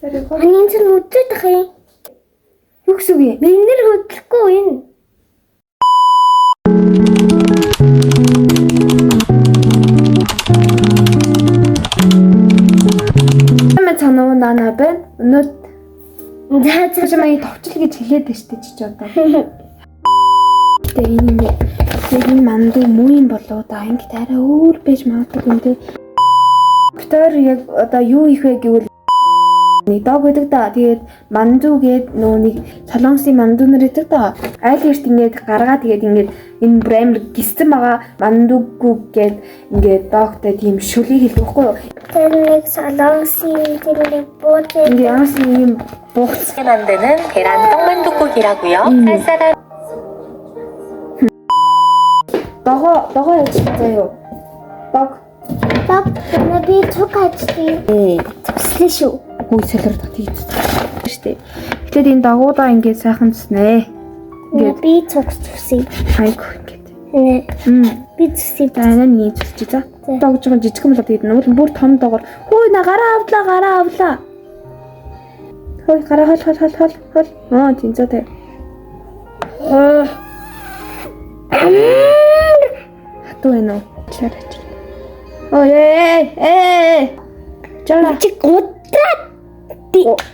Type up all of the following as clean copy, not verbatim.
Анин ч үдчих юм. Юу гэсэн үг юм? Минер хөдлөхгүй энэ. Цанаа нана байна. Өнөөдөр цаашмаа товчл гэж хэлээд байна шүү дээ чи одоо. Тэгээ энэ манду муу юм болоо да ингэ арай өөр байж магадгүй юм те. Доктор яг одоо юу их вэ гэвэл нэг дог гэдэг да. Тэгээд манду гээд нөгөө нэг солонгосын манду нар гэдэг да. Айл эрт ингээд гаргаа тэгээд ингээд энэ брэнд гисцэн байгаа мандуггүй гээд ингээд догтой тийм шүлийг хэлдэг байхгүй юу? Тэр нэг солонгосын тэр нэг бууз 이게 양심 보스 만드는 계란 떡만둣국이라고요. 쌀쌀한 너가 해주세요. Баб би цуг ажтыг төслөө шүү. Хөөе солиор татчих штэ. Тэгэхээр энэ дагуудаа ингээд сайхан цэснэ. Би цуг төсөй. Айгу ингээд. Би төсөй. Дайнаа нэг цэсчих за. Дог жоохон жижигхэн болоод тэгээд нүүл бүр том догоор. Хөөе на гараа авлаа. Хөөе гараа хол. Тэнцээтэй. Хатуу байна уу? Чараач. Эй. Жаа Чи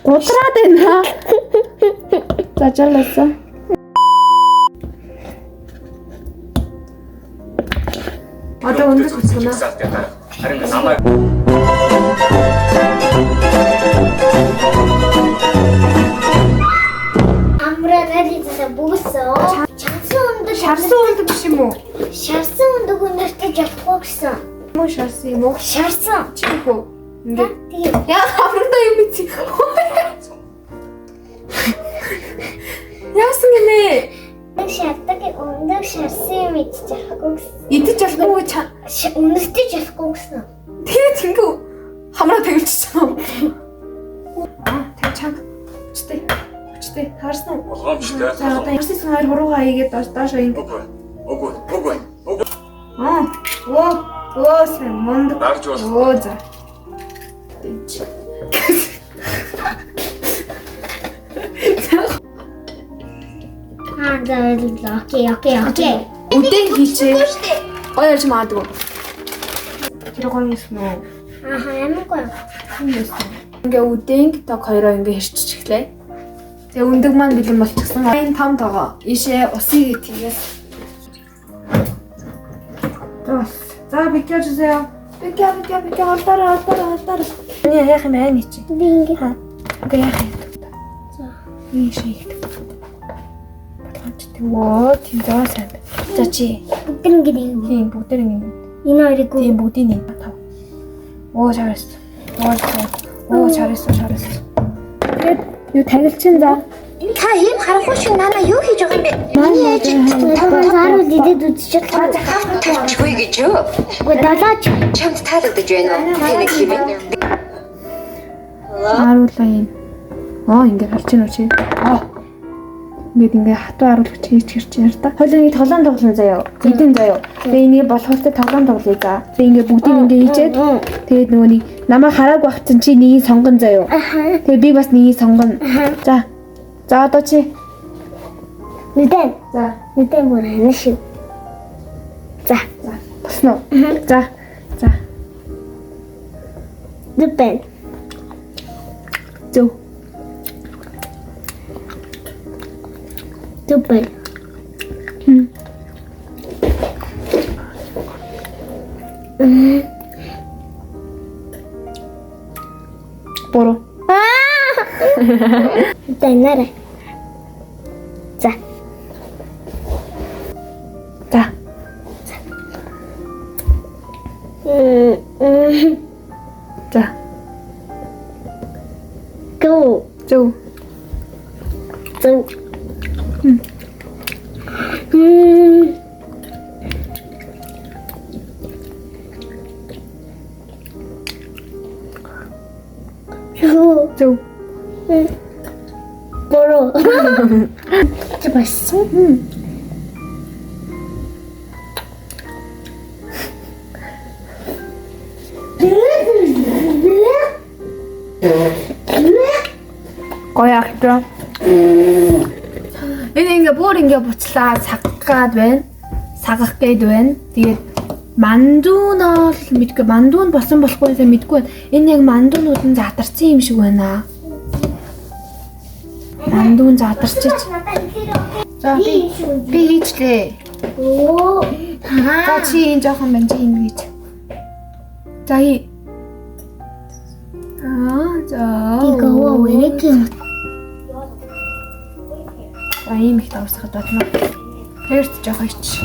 гутраад байна. За жаалаасаа. Одоо өндөр хүснэ. харин намайг амраа нализаа бүүсөө. Шарсан өндөр биш юм уу? Шарсан өндөг өнөртөж явахгүй гэсэн. Муу шарсан юм уу? Шарсан. Чихөө. Ингээд. Тийм. Яа аврагдаа юм чи. Яасан гинэ? Нэг шатдаг өндөг шарсан юм идчих яахгүй гэсэн. Идэж болохгүй Өнөртөж явахгүй гэсэн. тэгээд ингэ хамраа тавилчихсан. Тэг чанга. Өчтэй. Харсан уу? болгоомжтой. За одоо яасан хоёр хуруугаа ийгээд доош ингэ. Үгүй. Сайн монд. Нарж бол. За. Окей. Үдэн хийчээ. Гоё ярьж маадгүй. Тэр гоё юм уу? Ямаргүй. Ингээ үдэнг тог хоёроо ингээ хэрчиж эхлэе. Тэгээ өндөг маань бэлэн болчихсон. Энэ том тоогоо ийшээ усыг тийгээс. За бикэж үзээ. Бикэ холдороо. Яа яах юм бэ чи? Би ингээ хаа. Ингээ яах юм. За. Ийшээ. Оо тийм заа сайн. За чи Бүгд ингээ. тийм бүгд ингэ. Энэ хоёрыг Тийм бүгдийг нэг тав. Оо чарс. Тэгээд юу тагилчин за. 다 ийм харахгүй шиг нана юу хийж байгаа юм бэ? Миний ээж заарууд идэд үзчих. Тавьчихгүй гэж юу? Гэхдээ далаач Чамд таалагдаж байна уу? Тэнийг хэмээн. Харуулаа юм. Ингээд харж байна уу чи? Ингээд ингээ хатуу харуулгач хийж гэрч ярьда. Хойлоо нэг тоглоом тоглосон заяа. Зэнтэн заяа. Тэгээ энийг болохоостой тоглоом тоглоё за. Тэгээ ингээ бүгдийг ингээ хийчээд тэгээд нөгөө нэг намайг хараагүй бахчин чи нэгийг сонгон заяа. Тэгээ би бас нэгийг сонгоно. За одоо чи Нүдэн бүр хэнэ шиг. За босноо. За. Нүдэн. Зөв. Нүдэн. Боро. Нүдэн нэрэ. За. За. Go. Зөв. Зөв. Боро. Чи бассан? Гоё ахтаа. Энэ ингээ бүр ингээ буцлаа саггаад байна. Сагах гээд байна. Тэгээд мандуунаа л мэдгүй мандуун болсон болохгүй сайн мэдгүй байна. Энэ яг мандуунууд нь задарсан юм шиг байна. Мандуун задарчиж. За би хийчлээ. Оо. За чи энэ жоохон байна чи энэ хийж. За хий. За. 이거 왜 이렇게 За ийм их давсахад байна. Тэрт жоох ич.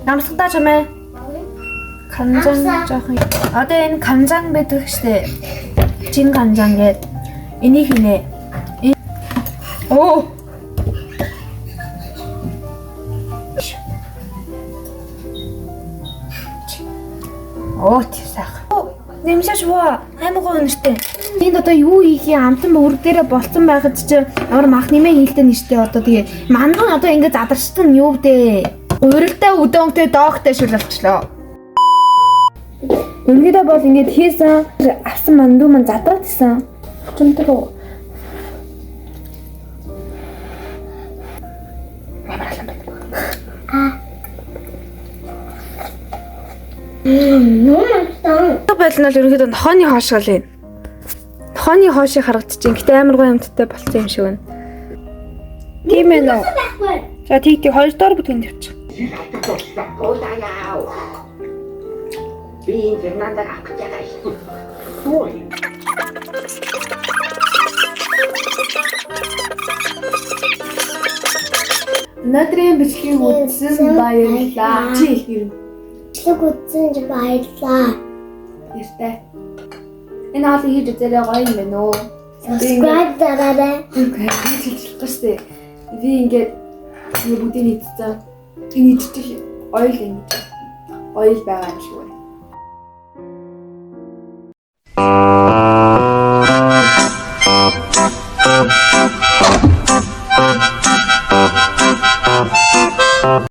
Намсгадаа чамээ. Канжан жоох. Одоо энэ канжан байдаг штэ. Чин канжан гээд энийг хийнэ. Оо. Оо тийсах. Нэмшаш боо. Аймаг өнөртэй. Энд одоо юу хийхээ амтан бүр дээрээ болцсон байхад чи ямар мах нэмээ хийлтэй нэртэй одоо тэгээ мандуун одоо ингэ задарчдаг нь юу вэ? Урилтай өдөөнтэй доогтой шил болчлоо. Өргөдөө бол ингэ хийсэн авсан мандуун маань задраад исэн. Чөнтөө. 너무 맛있다. Байлнал ерөнхийдөө нохооны хоошгол юм. Нохооны хоошийг харагдчих. Гэтэ амар гоё юмтай болсон юм шиг байна. Тийм ээ нөө. За тийт хоёр доор бүтгэн тавьчих. Өнөөдрийн бичлэгийг үзсэн баярлалаа. Чи их юм. Бичлэг үзсэн ч баярлалаа. Яртай. Энэ хаалт хийж үзээрэй гоё юм байна уу? Subscribe дараарай. Хэлчихлээ штэ. Би ингээд бүгдийг нийцсэн. Энэ идчих ойл ингэж. Ойл байгаа юм шиг байна.